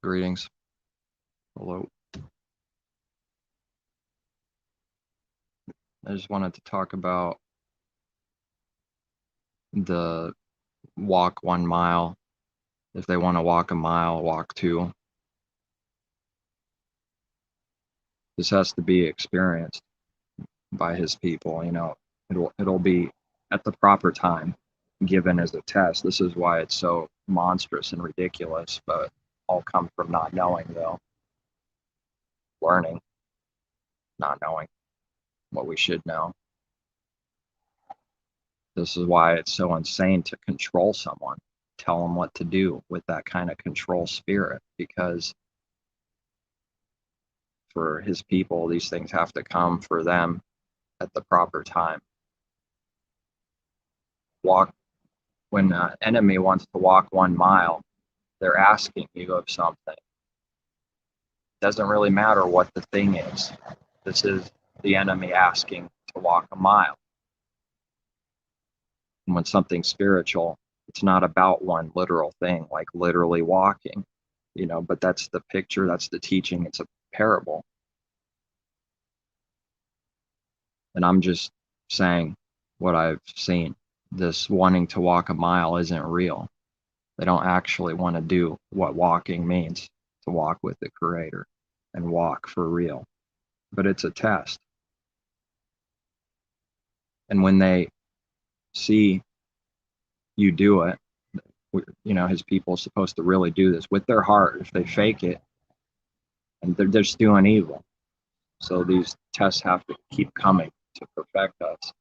Greetings. Hello. I just wanted to talk about the walk 1 mile. If they want to walk a mile, walk two. This has to be experienced by his people. It'll be at the proper time given as a test. This is why it's so monstrous and ridiculous, but all come from not knowing, though. Learning, not knowing what we should know. This is why it's so insane to control someone, tell them what to do with that kind of control spirit, because for his people, these things have to come for them at the proper time. When an enemy wants to walk 1 mile, they're asking you of something. It doesn't really matter what the thing is. This is the enemy asking to walk a mile. And when something's spiritual, it's not about one literal thing, like literally walking, but that's the picture, that's the teaching. It's a parable. And I'm just saying what I've seen. This wanting to walk a mile isn't real. They don't actually want to do what walking means, to walk with the Creator and walk for real. But it's a test. And when they see you do it, his people are supposed to really do this with their heart. If they fake it, and they're just doing evil. So these tests have to keep coming to perfect us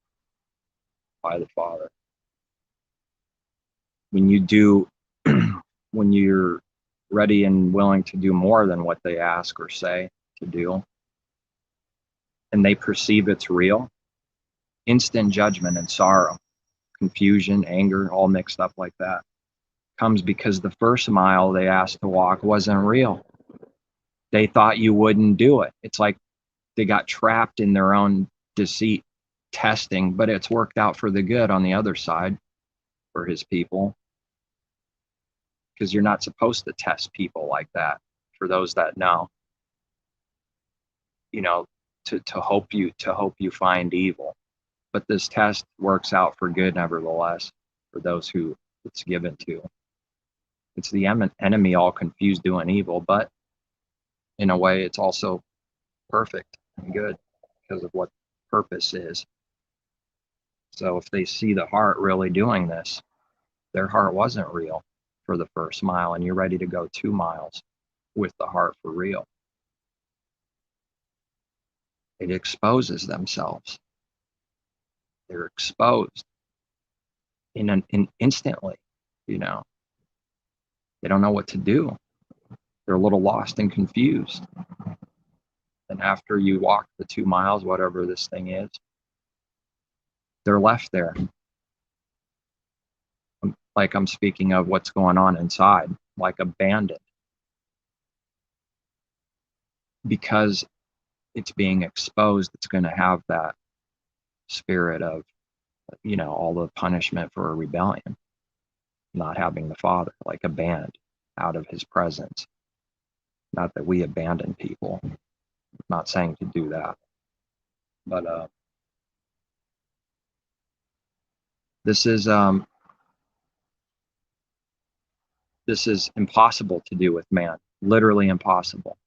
by the Father. When you're ready and willing to do more than what they ask or say to do, and they perceive it's real, instant judgment and sorrow, confusion, anger, all mixed up like that, comes because the first mile they asked to walk wasn't real. They thought you wouldn't do it. It's like they got trapped in their own deceit testing, but it's worked out for the good on the other side for his people. Because you're not supposed to test people like that, for those that know. To hope you find evil. But this test works out for good nevertheless, for those who it's given to. It's the enemy all confused doing evil, but in a way it's also perfect and good because of what purpose is. So if they see the heart really doing this, their heart wasn't real for the first mile, and you're ready to go 2 miles with the heart for real. It exposes themselves. They're exposed in instantly. They don't know what to do. They're a little lost and confused. And after you walk the 2 miles, whatever this thing is, they're left there. Like I'm speaking of what's going on inside, like abandoned. Because it's being exposed, it's going to have that spirit of, all the punishment for a rebellion, not having the Father, like abandoned out of his presence. Not that we abandon people, I'm not saying to do that, but this is impossible to do with man, literally impossible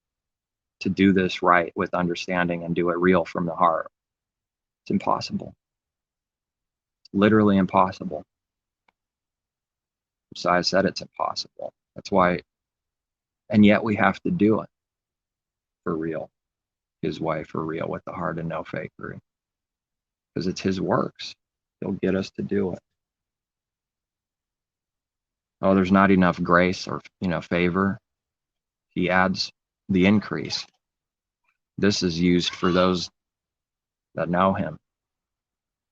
to do this right with understanding and do it real from the heart. It's impossible. It's literally impossible. So I said it's impossible. That's why, and yet we have to do it for real, his way, for real, with the heart and no fakery. Because it's his works. He'll get us to do it. Oh, there's not enough grace or, favor. He adds the increase. This is used for those that know him.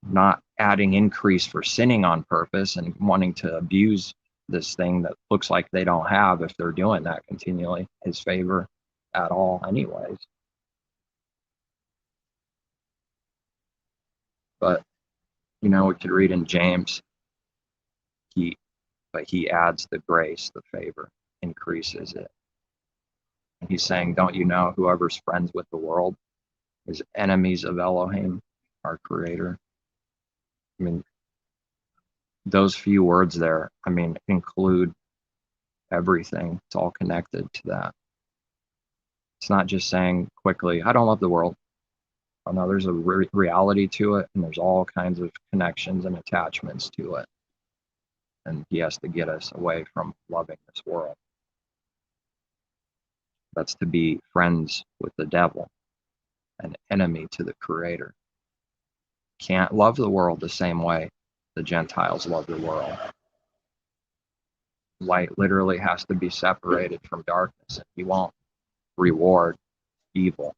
Not adding increase for sinning on purpose and wanting to abuse this thing that looks like they don't have if they're doing that continually, his favor at all anyways. But, we could read in James, he adds the grace, the favor, increases it. And he's saying, don't you know whoever's friends with the world is enemies of Elohim, our creator? I mean, those few words there, I mean, include everything. It's all connected to that. It's not just saying quickly, I don't love the world. Oh, no, there's a reality to it, and there's all kinds of connections and attachments to it. And he has to get us away from loving this world. That's to be friends with the devil, an enemy to the creator. Can't love the world the same way the Gentiles love the world. Light literally has to be separated from darkness, and he won't reward evil.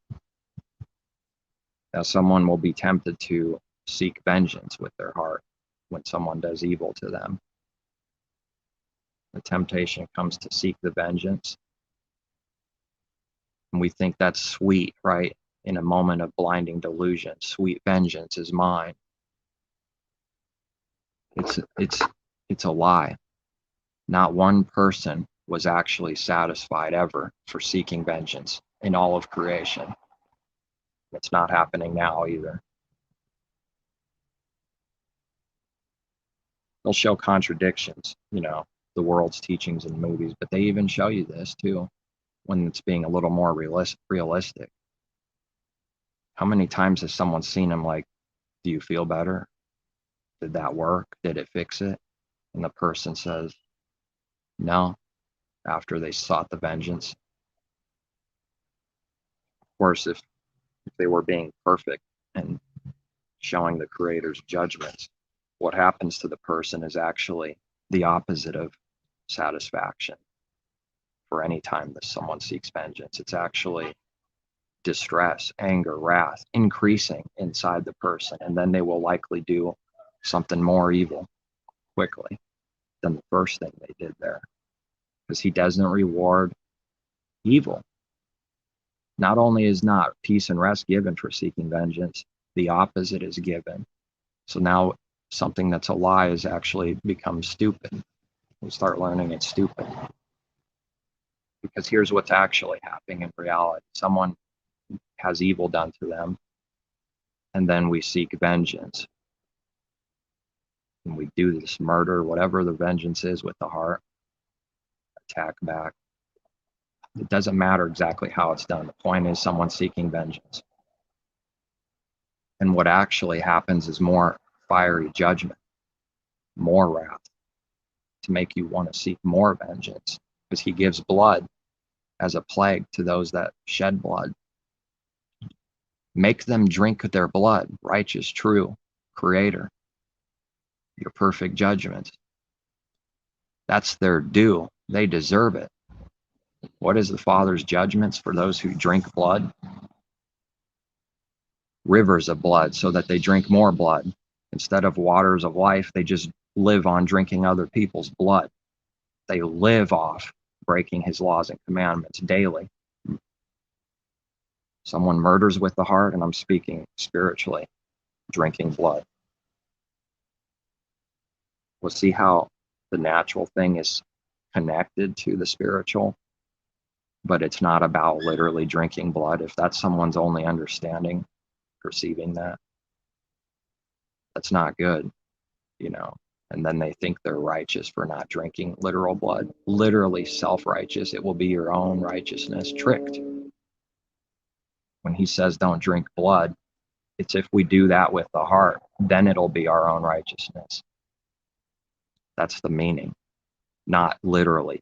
Now, someone will be tempted to seek vengeance with their heart when someone does evil to them. The temptation comes to seek the vengeance. And we think that's sweet, right? In a moment of blinding delusion, sweet vengeance is mine. It's a lie. Not one person was actually satisfied ever for seeking vengeance in all of creation. It's not happening now either. They'll show contradictions, the world's teachings and movies, but they even show you this too, when it's being a little more realistic. How many times has someone seen him like, do you feel better? Did that work? Did it fix it? And the person says, no, after they sought the vengeance. Of course, if they were being perfect and showing the creator's judgments, what happens to the person is actually the opposite of satisfaction. For any time that someone seeks vengeance, it's actually distress, anger, wrath, increasing inside the person, and then they will likely do something more evil quickly than the first thing they did there, because he doesn't reward evil. Not only is not peace and rest given for seeking vengeance, the opposite is given. So now something that's a lie has actually become stupid. We start learning it's stupid. Because here's what's actually happening in reality. Someone has evil done to them, and then we seek vengeance. And we do this murder, whatever the vengeance is with the heart, attack back. It doesn't matter exactly how it's done. The point is someone's seeking vengeance. And what actually happens is more fiery judgment, more wrath, to make you want to seek more vengeance, because he gives blood as a plague to those that shed blood. Make them drink their blood, righteous, true, creator, your perfect judgment. That's their due. They deserve it. What is the Father's judgments for those who drink blood? Rivers of blood, so that they drink more blood. Instead of waters of life, they just live on drinking other people's blood. They live off breaking his laws and commandments daily. Someone murders with the heart, and I'm speaking spiritually, drinking blood. We'll see how the natural thing is connected to the spiritual, but it's not about literally drinking blood. If that's someone's only understanding, perceiving that, that's not good, and then they think they're righteous for not drinking literal blood. Literally self-righteous. It will be your own righteousness tricked. When he says don't drink blood, it's if we do that with the heart, then it'll be our own righteousness. That's the meaning, not literally.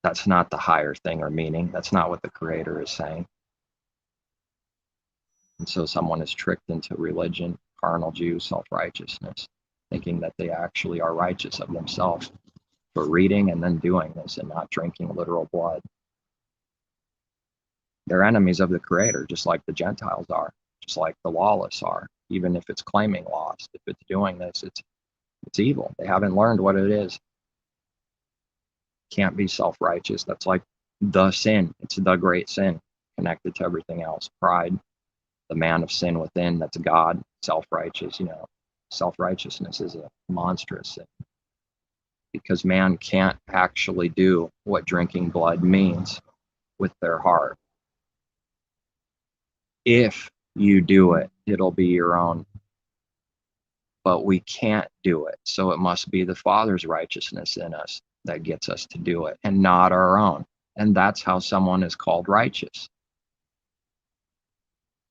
That's not the higher thing or meaning. That's not what the Creator is saying. And so someone is tricked into religion, carnal Jew, self-righteousness, thinking that they actually are righteous of themselves for reading and then doing this and not drinking literal blood. They're enemies of the Creator, just like the Gentiles are, just like the lawless are. Even if it's claiming lost, if it's doing this, it's evil. They haven't learned what it is. Can't be self-righteous. That's like the sin. It's the great sin connected to everything else. Pride, the man of sin within, that's God, self-righteous. Self-righteousness is a monstrous sin, because man can't actually do what drinking blood means. with their heart. If you do it, it'll be your own. But we can't do it. So it must be the Father's righteousness in us that gets us to do it, and not our own. And that's how someone is called righteous.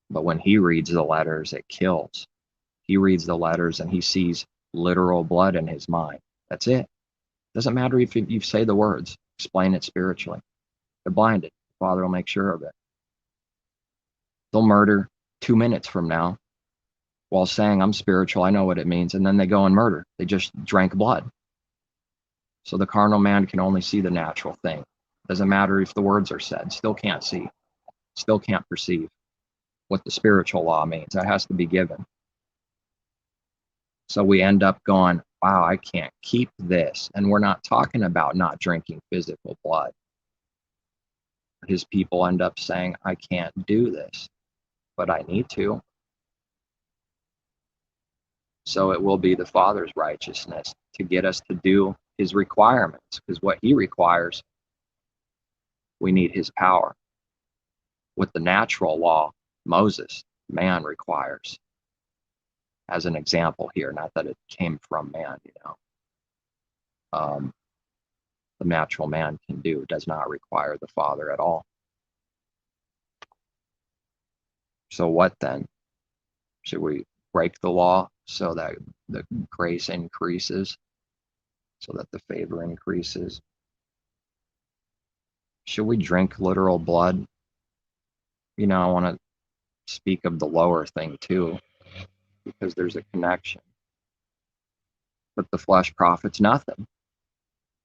But when he reads the letters, it kills. He reads the letters and he sees literal blood in his mind. That's it. Doesn't matter if you say the words, explain it spiritually. They're blinded. The Father will make sure of it. They'll murder 2 minutes from now while saying, I'm spiritual, I know what it means. And then they go and murder. They just drank blood. So the carnal man can only see the natural thing. Doesn't matter if the words are said, still can't see, still can't perceive what the spiritual law means. That has to be given. So we end up going, wow, I can't keep this. And we're not talking about not drinking physical blood. His people end up saying, I can't do this, but I need to. So it will be the Father's righteousness to get us to do his requirements, because what he requires, we need his power. With the natural law, Moses, man requires. As an example here, not that it came from man, the natural man can do, does not require the Father at all. So what then? Should we break the law so that the grace increases, so that the favor increases? Should we drink literal blood? I want to speak of the lower thing too, because there's a connection. But the flesh profits nothing.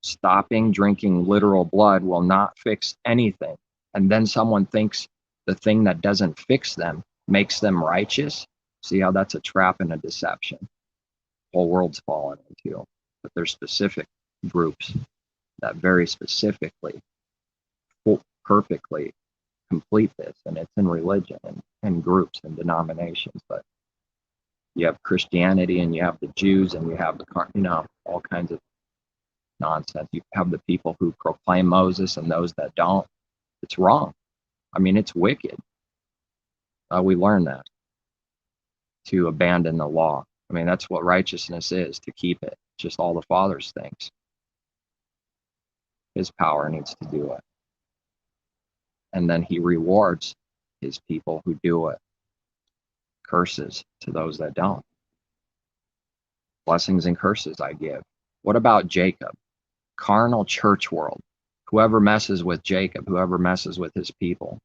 Stopping drinking literal blood will not fix anything. And then someone thinks the thing that doesn't fix them makes them righteous. See how that's a trap and a deception. The whole world's fallen into. But there's specific groups that very specifically, perfectly complete this, and it's in religion and groups and denominations. But you have Christianity, and you have the Jews, and you have all kinds of nonsense. You have the people who proclaim Moses and those that don't. It's wrong. It's wicked. We learn that, to abandon the law. That's what righteousness is, to keep it. Just all the Father's things. His power needs to do it. And then he rewards his people who do it. Curses to those that don't. Blessings and curses I give. What about Jacob? Carnal church world. Whoever messes with Jacob, whoever messes with his people,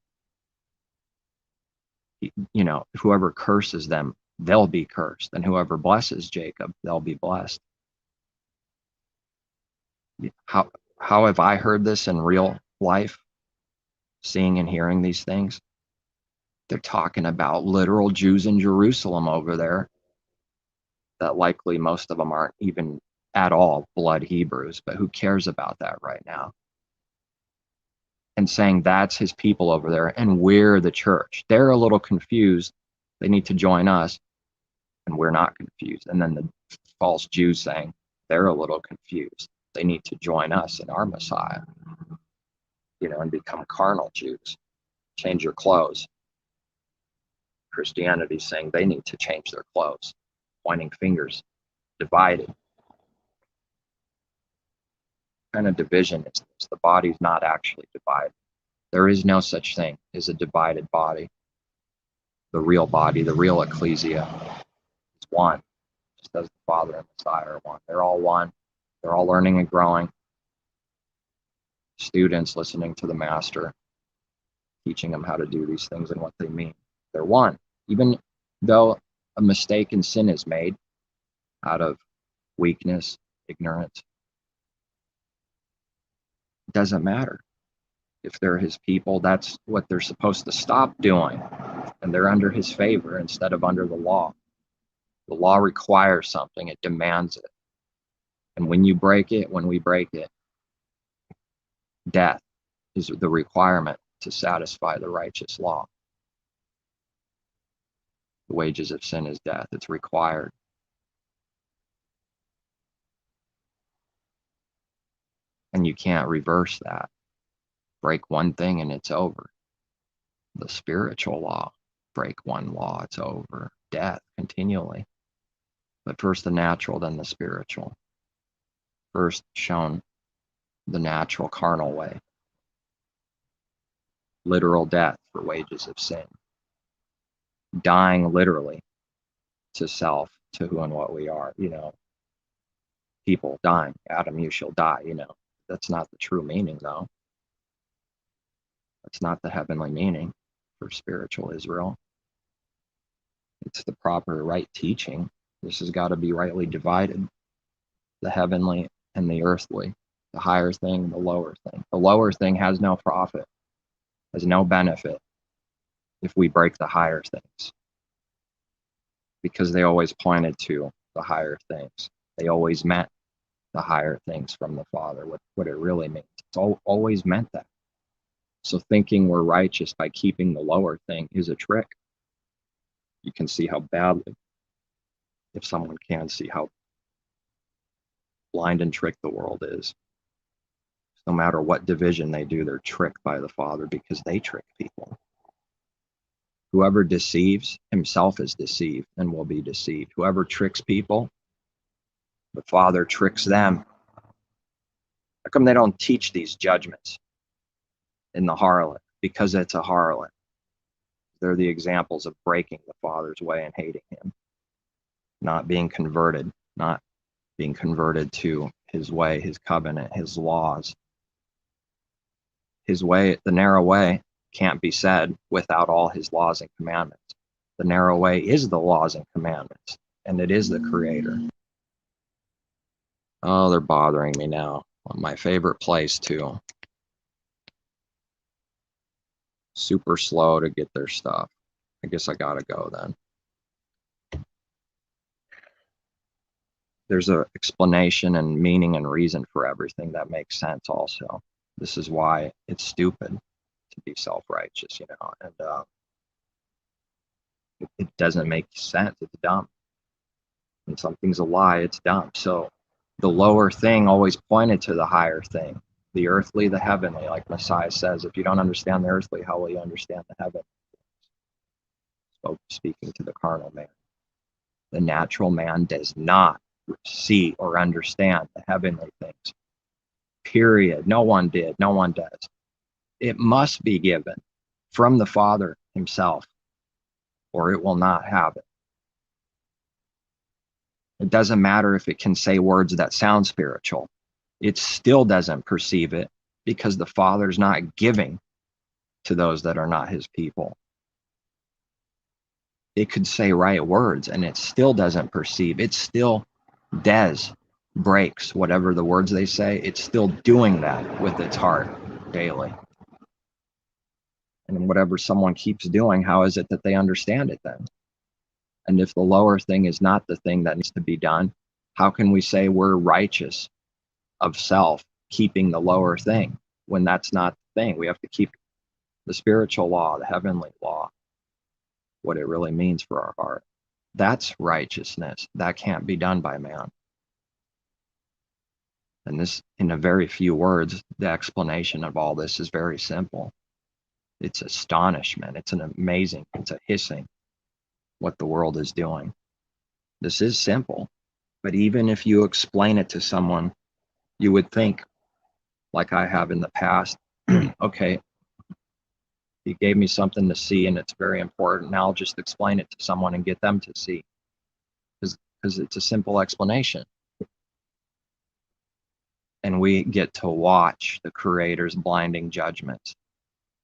whoever curses them, they'll be cursed. And whoever blesses Jacob, they'll be blessed. How have I heard this in real life? Seeing and hearing these things? They're talking about literal Jews in Jerusalem over there, that likely most of them aren't even at all blood Hebrews, but who cares about that right now? And saying that's his people over there, and we're the church. They're a little confused. They need to join us, and we're not confused. And then the false Jews saying they're a little confused. They need to join us in our Messiah, and become carnal Jews. Change your clothes. Christianity saying they need to change their clothes, pointing fingers, divided. What kind of division is this? The body's not actually divided. There is no such thing as a divided body. The real body, the real ecclesia, is one, just as the Father and Messiah are one. They're all one. They're all learning and growing. Students listening to the Master, teaching them how to do these things and what they mean. They're one. Even though a mistake and sin is made out of weakness, ignorance, it doesn't matter. If they're his people, that's what they're supposed to stop doing. And they're under his favor instead of under the law. The law requires something, it demands it. And when you break it, when we break it, death is the requirement to satisfy the righteous law. The wages of sin is death. It's required. And you can't reverse that. Break one thing and it's over. The spiritual law, break one law, it's over. Death continually. But first the natural, then the spiritual. First shown the natural carnal way. Literal death for wages of sin. Dying literally to self, to who and what we are, people dying. Adam, you shall die, That's not the true meaning, though. That's not the heavenly meaning for spiritual Israel. It's the proper right teaching. This has got to be rightly divided. The heavenly and the earthly. The higher thing, the lower thing. The lower thing has no profit, has no benefit if we break the higher things. Because they always pointed to the higher things. They always meant the higher things from the Father, what it really means. It's always meant that. So thinking we're righteous by keeping the lower thing is a trick. You can see how badly, if someone can see how blind and tricked the world is. No matter what division they do, they're tricked by the Father because they trick people. Whoever deceives himself is deceived and will be deceived. Whoever tricks people, the Father tricks them. How come they don't teach these judgments in the harlot? Because it's a harlot. They're the examples of breaking the Father's way and hating him. Not being converted to his way, his covenant, his laws. His way, the narrow way, can't be said without all his laws and commandments. The narrow way is the laws and commandments, and it is the Creator. Oh, they're bothering me now. My favorite place, too. Super slow to get their stuff. I guess I gotta go then. There's an explanation and meaning and reason for everything that makes sense also. This is why it's stupid to be self-righteous, and it doesn't make sense. It's dumb. When something's a lie, it's dumb. So the lower thing always pointed to the higher thing, the earthly, the heavenly, like Messiah says. If you don't understand the earthly, how will you understand the heavenly? Speaking to the carnal man. The natural man does not see or understand the heavenly things. Period. No one did. No one does. It must be given from the Father himself, or it will not have it. It doesn't matter if it can say words that sound spiritual. It still doesn't perceive it because the Father's not giving to those that are not his people. It could say right words and it still doesn't perceive. It still breaks whatever the words they say. It's still doing that with its heart daily. And whatever someone keeps doing, how is it that they understand it then? And if the lower thing is not the thing that needs to be done, how can we say we're righteous of self, keeping the lower thing, when that's not the thing? We have to keep the spiritual law, the heavenly law, what it really means for our heart. That's righteousness. That can't be done by man. And this, in a very few words, the explanation of all this is very simple. It's astonishment. It's an amazing, it's a hissing what the world is doing. This is simple, but even if you explain it to someone, you would think, like I have in the past, okay, he gave me something to see and it's very important. Now I'll just explain it to someone and get them to see, because it's a simple explanation. And we get to watch the Creator's blinding judgments.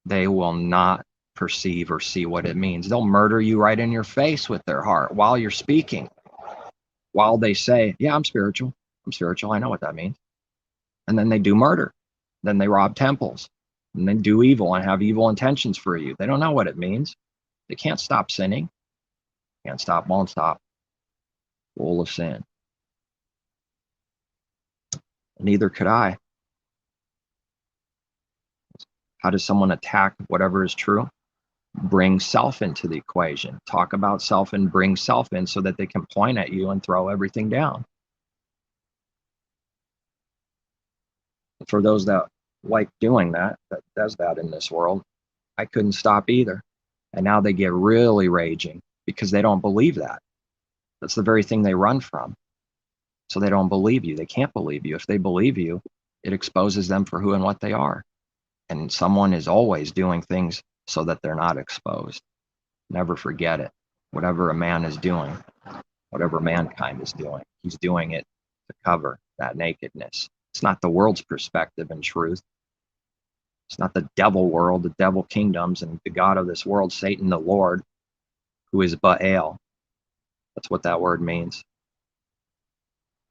They will not perceive or see what it means. They'll murder you right in your face with their heart while you're speaking, while they say, yeah, I'm spiritual, I know what that means. And then they do murder. Then they rob temples. And they do evil and have evil intentions for you. They don't know what it means. They can't stop sinning. Can't stop, won't stop. Full of sin. Neither could I. How does someone attack whatever is true? Bring self into the equation. Talk about self and bring self in so that they can point at you and throw everything down. For those that like doing that does that in this world. I couldn't stop either. And now they get really raging because they don't believe that. That's the very thing they run from. So they don't believe you. They can't believe you. If they believe you, it exposes them for who and what they are. And someone is always doing things so that they're not exposed. Never forget it. Whatever a man is doing, whatever mankind is doing, he's doing it to cover that nakedness. It's not the world's perspective and truth. It's not the devil world, the devil kingdoms, and the God of this world, Satan, the Lord, who is Baal. That's what that word means.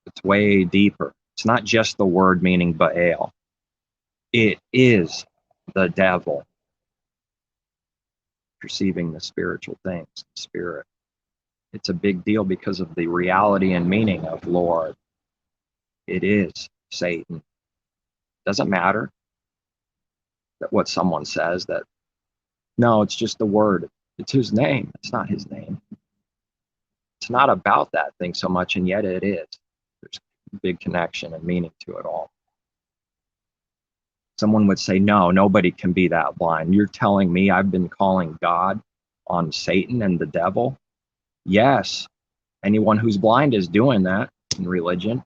It's way deeper. It's not just the word meaning Baal. It is the devil perceiving the spiritual things, spirit. It's a big deal because of the reality and meaning of Lord. It is Satan. Doesn't matter that what someone says, that no, it's just the word. It's his name. It's not his name. It's not about that thing so much, and yet it is. There's a big connection and meaning to it all. Someone would say, no, nobody can be that blind. You're telling me I've been calling God on Satan and the devil? Yes. Anyone who's blind is doing that in religion.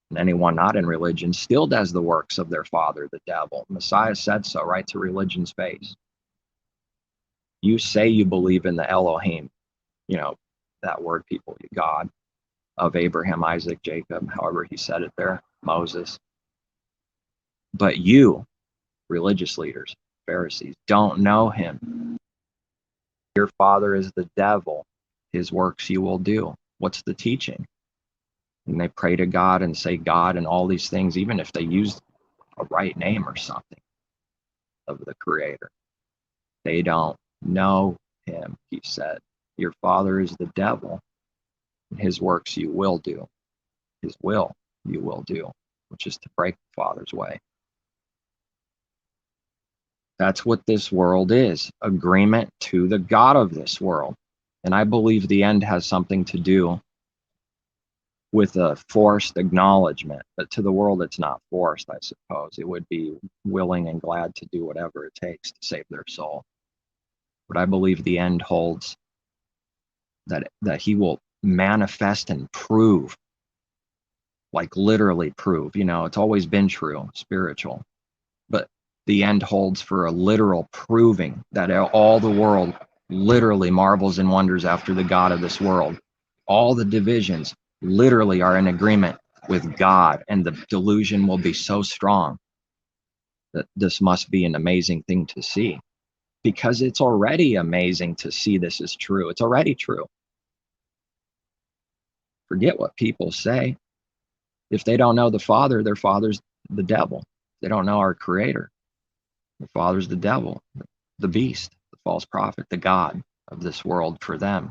And anyone not in religion still does the works of their father, the devil. Messiah said so right to religion's face. You say you believe in the Elohim, that word, people, God of Abraham, Isaac, Jacob, however he said it there, Moses. But you, religious leaders, Pharisees, don't know him. Your father is the devil. His works you will do. What's the teaching? And they pray to God and say God and all these things, even if they use a right name or something of the Creator. They don't know him, he said. Your father is the devil, and his works you will do. His will you will do, which is to break the Father's way. That's what this world is, agreement to the God of this world. And I believe the end has something to do with a forced acknowledgement, but to the world it's not forced, I suppose. It would be willing and glad to do whatever it takes to save their soul. But I believe the end holds that he will manifest and prove, like literally prove. It's always been true, spiritual. But the end holds for a literal proving that all the world literally marvels and wonders after the God of this world. All the divisions literally are in agreement with God, and the delusion will be so strong that this must be an amazing thing to see, because it's already amazing to see this is true. It's already true. Forget what people say. If they don't know the Father, their father's the devil. They don't know our Creator. The Father's the devil, the beast, the false prophet, the God of this world for them.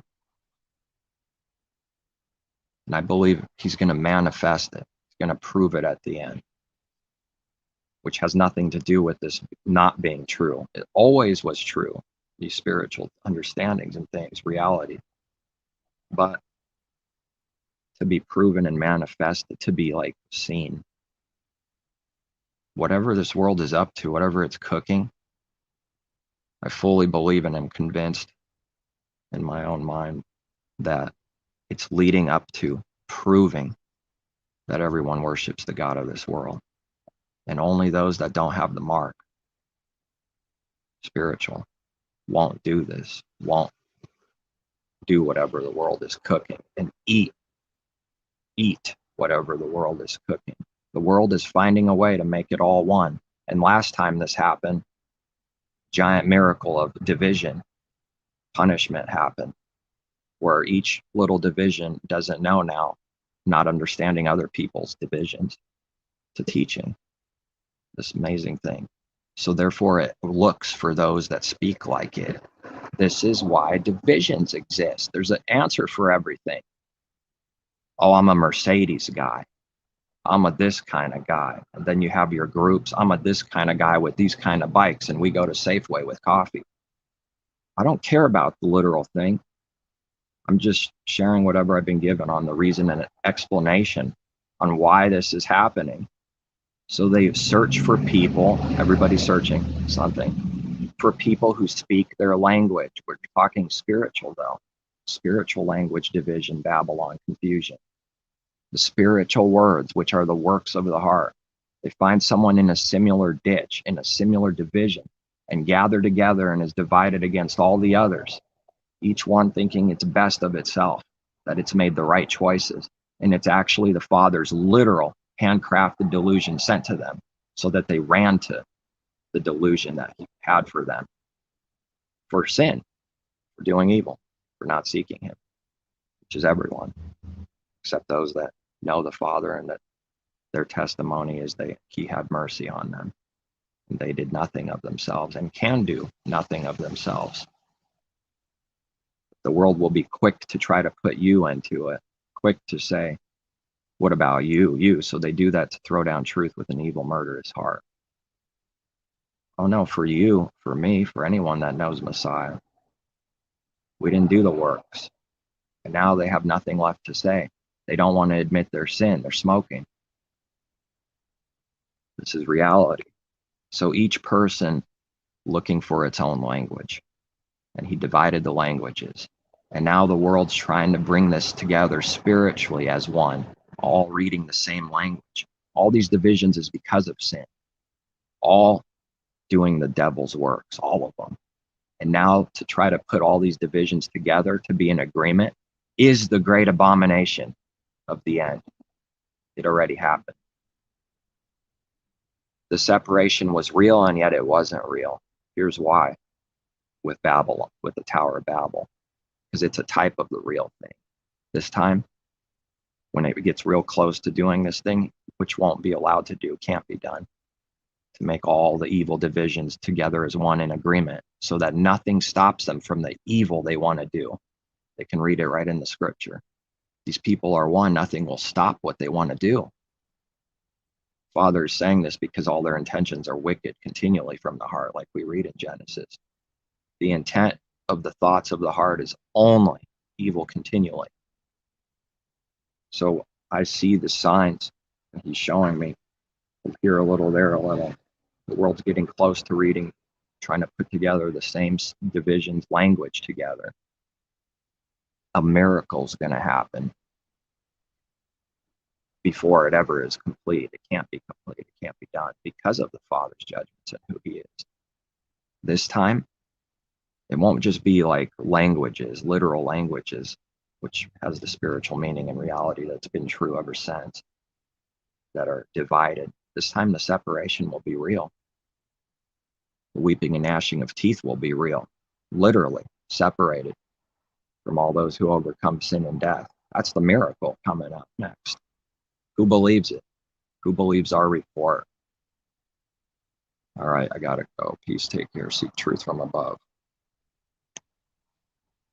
And I believe he's going to manifest it. He's going to prove it at the end, which has nothing to do with this not being true. It always was true, these spiritual understandings and things, reality. But to be proven and manifested, to be like seen. Whatever this world is up to, whatever it's cooking, I fully believe and am convinced in my own mind that it's leading up to proving that everyone worships the God of this world. And only those that don't have the mark, spiritual, won't do this, won't do whatever the world is cooking and eat whatever the world is cooking. The world is finding a way to make it all one. And last time this happened, giant miracle of division, punishment happened, where each little division doesn't know now, not understanding other people's divisions, to teaching this amazing thing. So therefore it looks for those that speak like it. This is why divisions exist. There's an answer for everything. Oh, I'm a Mercedes guy. I'm a this kind of guy. And then you have your groups. I'm a this kind of guy with these kind of bikes, and we go to Safeway with coffee. I don't care about the literal thing. I'm just sharing whatever I've been given on the reason and explanation on why this is happening. So they search for people, everybody's searching something, for people who speak their language. We're talking spiritual though. Spiritual language division, Babylon, confusion. The spiritual words, which are the works of the heart. They find someone in a similar ditch, in a similar division, and gather together and is divided against all the others, each one thinking it's best of itself, that it's made the right choices. And it's actually the Father's literal handcrafted delusion sent to them so that they ran to the delusion that he had for them, for sin, for doing evil, for not seeking him, which is everyone, except those that know the Father and that their testimony is he had mercy on them. And they did nothing of themselves and can do nothing of themselves. The world will be quick to try to put you into it, quick to say, what about you? So they do that to throw down truth with an evil, murderous heart. Oh no, for you, for me, for anyone that knows Messiah. We didn't do the works. And now they have nothing left to say. They don't want to admit their sin. They're smoking. This is reality. So each person looking for its own language. And he divided the languages. And now the world's trying to bring this together spiritually as one, all reading the same language. All these divisions is because of sin. All doing the devil's works, all of them. And now to try to put all these divisions together to be in agreement is the great abomination of the end. It already happened. The separation was real, and yet it wasn't real. Here's why. With Babylon, with the Tower of Babel, because it's a type of the real thing. This time, when it gets real close to doing this thing, which won't be allowed to do, can't be done, to make all the evil divisions together as one in agreement so that nothing stops them from the evil they want to do. They can read it right in the scripture. These people are one, nothing will stop what they want to do. Father is saying this because all their intentions are wicked continually from the heart, like we read in Genesis. The intent of the thoughts of the heart is only evil continually. So I see the signs, and he's showing me here a little, there a little. The world's getting close to reading, trying to put together the same divisions, language together. A miracle's going to happen before it ever is complete. It can't be complete. It can't be done because of the Father's judgments and who he is. This time, it won't just be like languages, literal languages, which has the spiritual meaning and reality that's been true ever since, that are divided. This time the separation will be real. The weeping and gnashing of teeth will be real, literally separated from all those who overcome sin and death. That's the miracle coming up next. Who believes it? Who believes our report? All right, I gotta go. Peace, take care, seek truth from above.